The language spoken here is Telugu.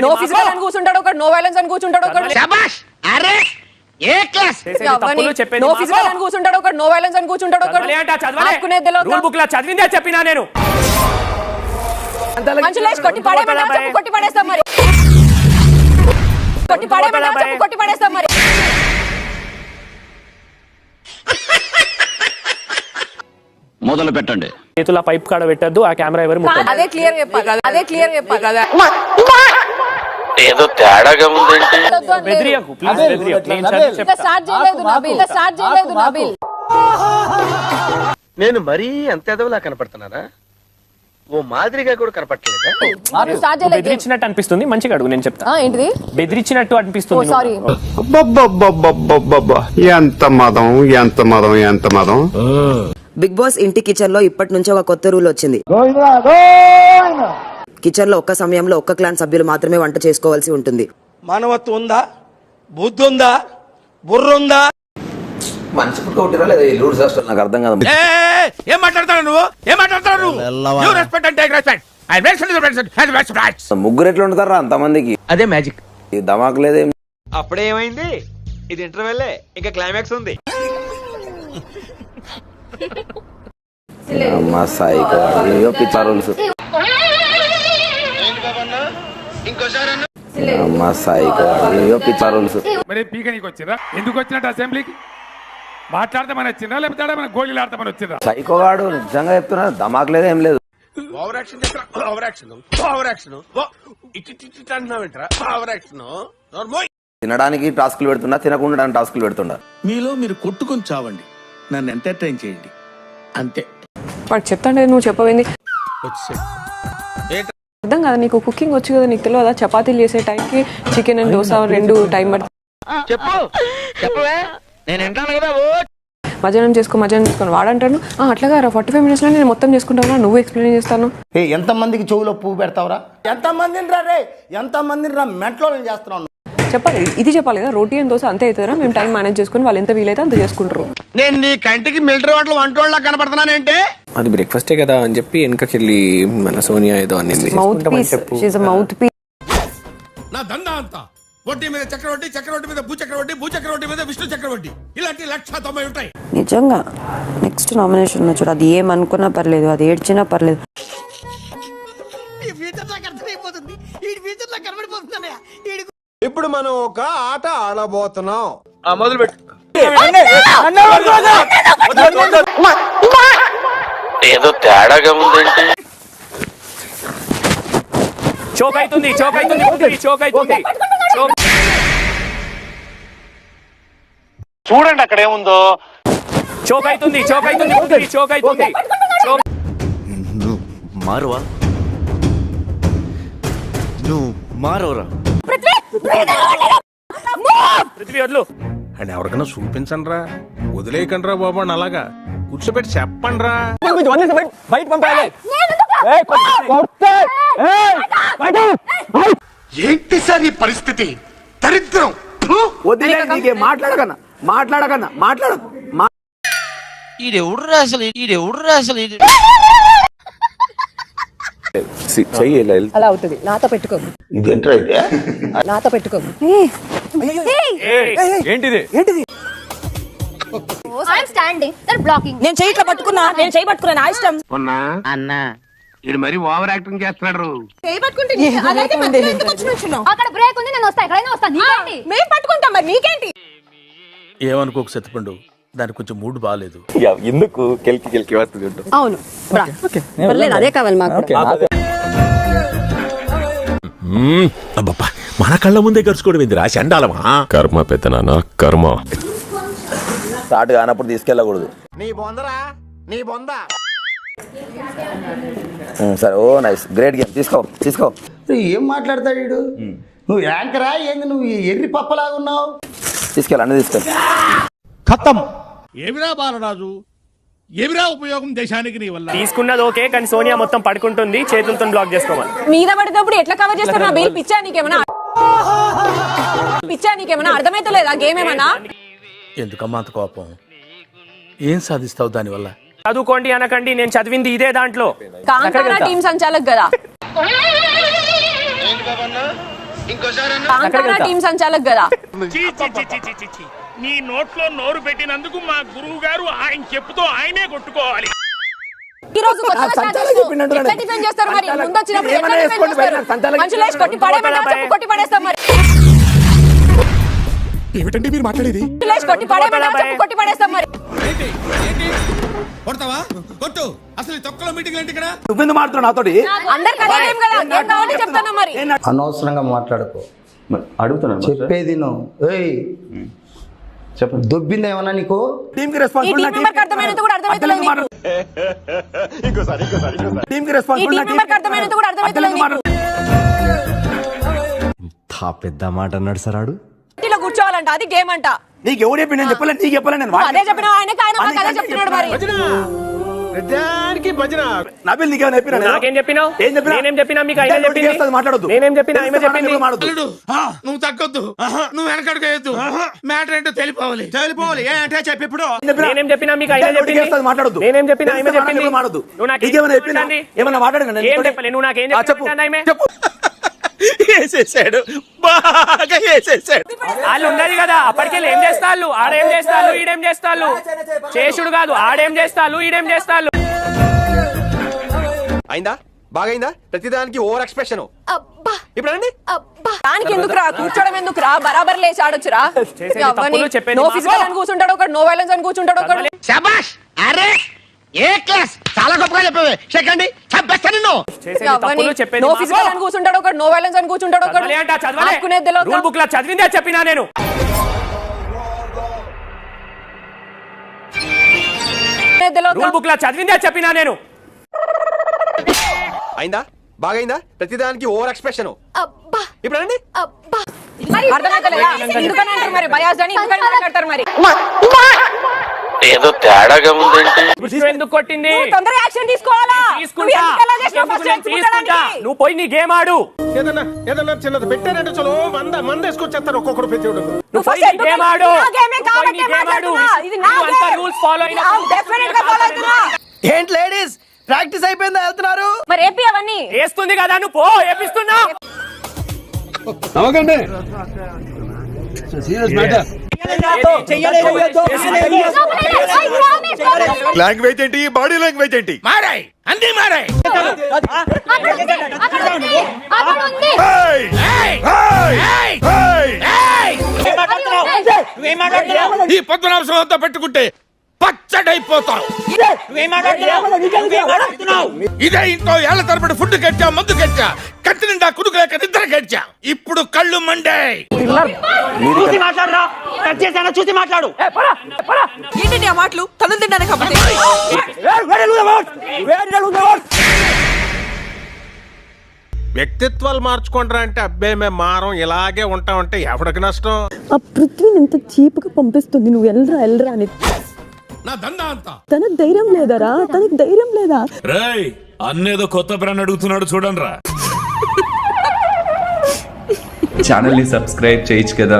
నో ఫిజికల్ అని కూర్చుంటాడు ఒకడు, నో వైలెన్స్ అని కూర్చుంటాడు ఒకడు. శభాష్. అరే ఏ క్లాస్ నో ఫిజికల్ అని కూర్చుంటాడు ఒకడు, నో వైలెన్స్ అని కూర్చుంటాడు ఒకడు. రూల్ బుక్ లా చదివిందే చెప్పినా నేను. మంచులేష్ కొట్టి పడేమన్నా చెప్పు, కొట్టి పడేస్తాం మరి. కొట్టి పడేమన్నా చెప్పు, కొట్టి పడేస్తాం మరి. మొదలు పెట్టండి. చేతుల పైప్ కాడ పెట్టద్దు, ఆ కెమెరా ఎవరు ముట్టద్దు. అదే క్లియర్ చెప్పాలి, అదే క్లియర్ చెప్పాలి కదా. ఏదో తేడాగా ఉందంటే బెదిరియకు ప్లీజ్, బెదిరియకు. ఇంకా స్టార్ట్ చేయలేదు నబీల్, ఇంకా స్టార్ట్ చేయలేదు నబీల్. నేను మరీ అంత ఎదవలా కనపడుతున్నారా? ఓ మాదిరిగా కూడా కనపడలేదా? బెదిరించినట్టు అనిపిస్తుంది, మంచిగా అడుగు, నేను చెప్తా. ఏంటిది బెదిరించినట్టు అనిపిస్తుంది. సారీ. ఎంత మదం, ఎంత మదం, ఎంత మదం. బిగ్ బాస్ ఇంటి కిచెన్ లో ఇప్పటి నుంచి ఒక కొత్త రూల్ వచ్చింది. కిచెన్ లో ఒక్క సమయంలో ఒక్క క్లాన్ సభ్యులు మాత్రమే వంట చేసుకోవాల్సి ఉంటుంది. మానవత్వం ఉందా, బుద్ధి ఉందా, బుర్ర ఉందా? మంచి పుట్టు కొట్టిరా లేదా ఈ రూల్స్ అసలు నాకు అర్థం కాదు. ఏం మాట్లాడతావు నువ్వు? ఏం మాట్లాడతావు నువ్వు? You respect and take respect. I respect. ముగ్గురు ఎట్లా ఉంటారా అంతమందికి? అదే మ్యాజిక్. ఈ ధమాక్ లేదేం. అప్పుడే ఏమైంది? ఇది ఇంటర్వెల్, ఇంకా క్లైమాక్స్ ఉంది. అమ్మా సైకో పిచ్చా రూల్స్. అమ్మా సైకో పిచ్చా రూల్స్. మరి పీకనీకి వచ్చిరా? ఎందుకు వచ్చినట్టు అసెంబ్లీకి? మాట్లాడతామని వచ్చిందా లేకపోతే మన గోళీలు ఆడతామని వచ్చిందా? సైకో గాడు నిజంగా చెప్తున్నా, ధమాక్ లేదు ఏం లేదు. తినడానికి టాస్కులు పెడుతున్నా, తినకుండా టాస్కులు పెడుతున్నా. మీలో మీరు కొట్టుకొని చావండి, నన్ను ఎంటర్టైన్ చేయండి అంతే. వాడు చెప్తాంటే నువ్వు చెప్పవేంది అర్థం కదా? నీకు కుకింగ్ వచ్చు కదా, నీకు తెలియదా? చపాతీలు చేసే టైంకి చికెన్ అండ్ దోశ రెండు టైం పడుతుంది. మధ్యాహ్నం చేసుకొని వాడంటాను. అట్లాగా 45 minutes లో నేను మొత్తం చేసుకుంటాను, నువ్వు ఎక్స్ప్లెయిన్ చేస్తాను. ఎంత మందికి చెవులో పువ్వు పెడతావురా? ఎంత మందిని రా మెంట్లో చేస్తున్నావు? చెప్పాలి, ఇది చెప్పాలి కదా. రోటీ అండ్ దోశ అంతే అవుతుందా? మేము టైం మేనేజ్ చేసుకుని వాళ్ళు ఎంత వీలైతే అంత చేసుకుంటారు. నేను నీ కంటికి మిలిటరీ వాటిలో వంటోళ్ళ కనపడుతున్నానంటే అది బ్రేక్ఫాస్టే కదా అని చెప్పి వెనకకెళ్ళి మన సోనియా ఏదో అనింది. Mouthpiece, she is a mouthpiece. నా దందా అంతా వడ్డీ మీద చక్రవడ్డీ, చక్రవడ్డీ మీద భూచక్రవడ్డీ, భూచక్రవడ్డీ మీద విష్ణు చక్రవడ్డీ, ఇలాంటి 190 ఉంటాయి. నిజంగా నెక్స్ట్ నామినేషన్ చూడు, అది ఏమనుకున్నా పర్లేదు, అది ఏడ్చినా పర్లేదు. ఇప్పుడు మనం ఒక ఆట ఆడబోతున్నాం. మొదలు పెట్టు. ఏదో తేడాగా ఉందంటే చోక్ అవుతుంది, చోక్ అవుతుంది, చోక్ అవుతుంది. చూడండి అక్కడ ఏముందో. చోక్ అవుతుంది, చోక్ అవుతుంది, చోక్ అవుతుంది. నువ్వు మారువా? నువ్వు మారవరా? పృథ్వీ వదులు. అని ఎవరికైనా చూపించండి రా, వదిలేయకండి రా బాబు అని అలాగా కూర్చోబెట్టి చెప్పండి రా. ఏంటి సార్ ఈ పరిస్థితి? దరిద్రం. మాట్లాడకన్నా ఈడెవడురా అసలు? అలా అవుతుంది. నాతో పెట్టుకోకు, నాతో పెట్టుకోకు. ఏంటిది? నేను చేయి పట్టుకున్నా, నా ఇష్టం. అన్నా ఇది మరి ఓవర్ యాక్టింగ్ చేస్తున్నాడు. అక్కడ బ్రేక్ ఉంది, నేను వస్తా, ఎక్కడైనా వస్తా. మేము పట్టుకుంటాం, మరి నీకేంటి? ఏమనుకోకు సత్తిపండు, దానికి కొంచెం మూడ్ బాగాలేదు. ఎందుకు కెలికి వస్తుంది. అవును, అదే కావాలి మాకు. అబ్బా, మన కళ్ళ ముందే గడుచుకోవడం ఏందిరా చండాలమా? కర్మ పెద్దనా, కర్మ. స్టార్ట్ కానప్పుడు తీసుకెళ్ళకూడదు. నీ బొందరా, నీ బొంద. సరే, ఓ నైస్, గ్రేట్ గేమ్. తీసుకో. ఏం మాట్లాడతాడు వీడు? నువ్వు యాంకరా ఏంది? నువ్వు ఎర్రి పప్పలాగా ఉన్నావు. తీసుకెళ్ళి ఖతం. ఏమిరా బాలరాజు, ఏమిరా ఉపయోగం దేశానికి నీ వల్ల? తీసుకున్నది ఓకే, కానీ సోనియా మొత్తం పడుకుంటుంది, చేతులతో బ్లాక్ చేసుకోవాలి. మీద పడినప్పుడు ఎట్లా కవర్ చేస్తారు? నా బిల్ పిచ్చా నీకేమన్నా అర్థమైతలేదా? గేమ్ ఏమన్నా? ఎందుకమ్మా అంత కోపం? ఏం సాధిస్తావు దానివల్ల? చదువుకోండి అనకండి, నేను చదివింది ఇదే దాంట్లో. కాంతారా టీం సంచాలక్ కదా. టీం సంచాలక్ కదా. నీ నోట్లో నోరు పెట్టినందుకు మా గురువు గారు ఆయన చెప్పుతో ఆయనే కొట్టుకోవాలి. ఈ రోజు కొత్తగా స్టార్ట్ చేస్తారు. ఎట్లా డిఫెండ్ చేస్తారు మరి? ముందు వచ్చినప్పుడు ఎట్లా డిఫెండ్ చేస్తారు? మనుషులు వేసి కొట్టి పడేయమంటారా? చెప్పు కొట్టి పడేస్తాం మరి. ఏమిటండి మీరు మాట్లాడేది? మనుషులు వేసి కొట్టి పడేయమంటారా? చెప్పు కొట్టి పడేస్తాం మరి. కొడతావా కొట్టు. అసలు ఈ తొక్కలో మీటింగ్ ఏంటి ఇక్కడ? నువ్వెందుకు మాట్లాడుతున్నావు నాతోటి? అందరికి అదే గేమ్ కదా. గేమ్ కాబట్టి చెప్తాను మరి. అనవసరంగా మాట్లాడుకో. అడుగుతున్నాను చెప్పేది చెప్పండి. దొబ్బింది ఏమన్నా నీకు? టీమ్ కి ఈ టీం మెంబర్కి అర్థమైనంత కూడా అర్థమైతలేదు నీకు. టీమ్ కి ఈ టీం మెంబర్కి అర్థమైనంత కూడా అర్థమైతలేదు నీకు. పెద్ద మాట అన్నాడు సార్ ఆడు. ఇలా కూర్చోవాలంట, అది గేమ్ అంట. నీకు ఎవరు చెప్పి నేను చెప్పలే, నీకు చెప్పలే. నేను అదే చెప్పినా ఆయనకి, ఆయన మాకు అదే చెప్తున్నాడు మరి. నబిల్ నీకేమైనా చెప్పినా? నాకేం చెప్పినావు? ఏం చెప్పినా? నేనేం చెప్పినా? మీకు ఆయన చెప్పింది. మాట్లాడొద్దు. నేనేం చెప్పినా? ఆయన చెప్పింది. నువ్వు తగ్గొద్దు, నువ్వు వెనకడుకోవద్దు. మ్యాటర్ ఏంటో తెలిపోవాలి. ఏ అంటే చెప్పి ఇప్పుడు నేనేం చెప్పినా? మీకు ఆయన చెప్పింది. మాట్లాడొద్దు. నేనేం చెప్పినా? ఆయన చెప్పింది. నువ్వు నీకేమైనా చెప్పినా? ఏమన్నా మాట్లాడగా ఏం చెప్పలే. నువ్వు నాకేం చెప్పి చెప్పు. వేసేసాడు, బాగా వేసేసాడు. వాళ్ళు ఉన్నది కదా అప్పటికెళ్ళి. ఏం చేస్తాళ్ళు? ఆడేం చేస్తాళ్ళు, ఈడేం చేస్తాళ్ళు? చేసుడు కాదు, ఆడేం చేస్తాళ్ళు, ఈడేం చేస్తాళ్ళు? అయిందా? బాగైందా? ప్రతిదానికి ఓవర్ ఎక్స్ప్రెషన్. ఇప్పుడు అండి దానికి ఎందుకురా? కూర్చోడం ఎందుకురా? బరాబర్ లేచి ఆడొచ్చురా. నో ఫిజికల్ అని కూర్చుంటాడు ఒకడు, నో వైలెన్స్ అని కూర్చుంటాడు ఒకడు. శభాష్, అరే ఏ క్లాస్, చాలా గొప్పగా చెప్పావు. సెకండ్ చంపేస్తా నిన్ను. నో ఫిజికల్ అని కూర్చుంటాడు ఒకడు, నో వైలెన్స్ అని కూర్చుంటాడు ఒకడు. ఆడుకునేది తెలియదు. రూల్ బుక్ లో చదివిందే చెప్పినా నేను. రూల్ బుక్ లో చదివిందే చెప్పినా నేను. అయిందా? బాగైందా? ప్రతిదానికి ఓవర్ ఎక్స్ప్రెషన్. ఇప్పుడు అండి అర్థమైతలేదా? ఎందుకని అంటారు మరి బయాస్ అని? ఎందుకని మాట్లాడతారు మరి? ఏదో తేడాగా ఉందేంటి? ఎందుకు కొట్టింది? తొందరగా యాక్షన్ తీసుకోవాలా? తీసుకుంటా. నువ్వు పోయి నీ గేమ్ ఆడు. ఏదన్నా చిన్నది పెట్టారంటే చలో మంద వేసుకొచ్చేస్తారు ఒక్కొక్కరు ప్రతి నువ్వు పోయి నీ గేమ్ ఆడు. రూల్స్ ఫాలో అయినా ఏంటి లేడీస్ ప్రాక్టీస్ అయిపోయిందా? వెళ్తున్నారు మరి ఏపీ అవన్నీ వేస్తుంది కదా, నువ్వు పో. ఏపిస్తున్నా. లాంగ్వేజ్ ఏంటి, బాడీ లాంగ్వేజ్ ఏంటి? మారాయి, అన్ని మారాయి. ఈ పొద్దున అంతా పెట్టుకుంటే పచ్చడైపోతావు. ఇదే ఇంట్లో ఏళ్ల తరబడి ఫుడ్ గెచ్చా, మందు గెచ్చా, కత్తి నిండా కుడుకు లేక నిద్ర గెచ్చా. ఇప్పుడు కళ్ళు మండే. చూసి మాట్లాడరా. టచ్ చేశానా? చూసి మాట్లాడు. ఏంటండి ఆ మాటలు? తనులు తిన్నాను కాబట్టి వ్యక్తిత్వాలు మార్చుకుంటారా అంటే అబ్బే మేము మారం ఇలాగే ఉంటామంటే ఎవరికి నష్టం? ఆ పృథ్వీని ఎంత చీప్గా పంపిస్తుంది. నువ్వు ఎల్రా అని. నా దందా అంతా తనకు ధైర్యం లేదరా? తనకు ధైర్యం లేదా? రేయ్ అన్నేదో కొత్త బ్రాండ్ అడుగుతున్నాడు చూడండి రా. ఛానల్ ని సబ్స్క్రైబ్ చేయొచ్చు కదా.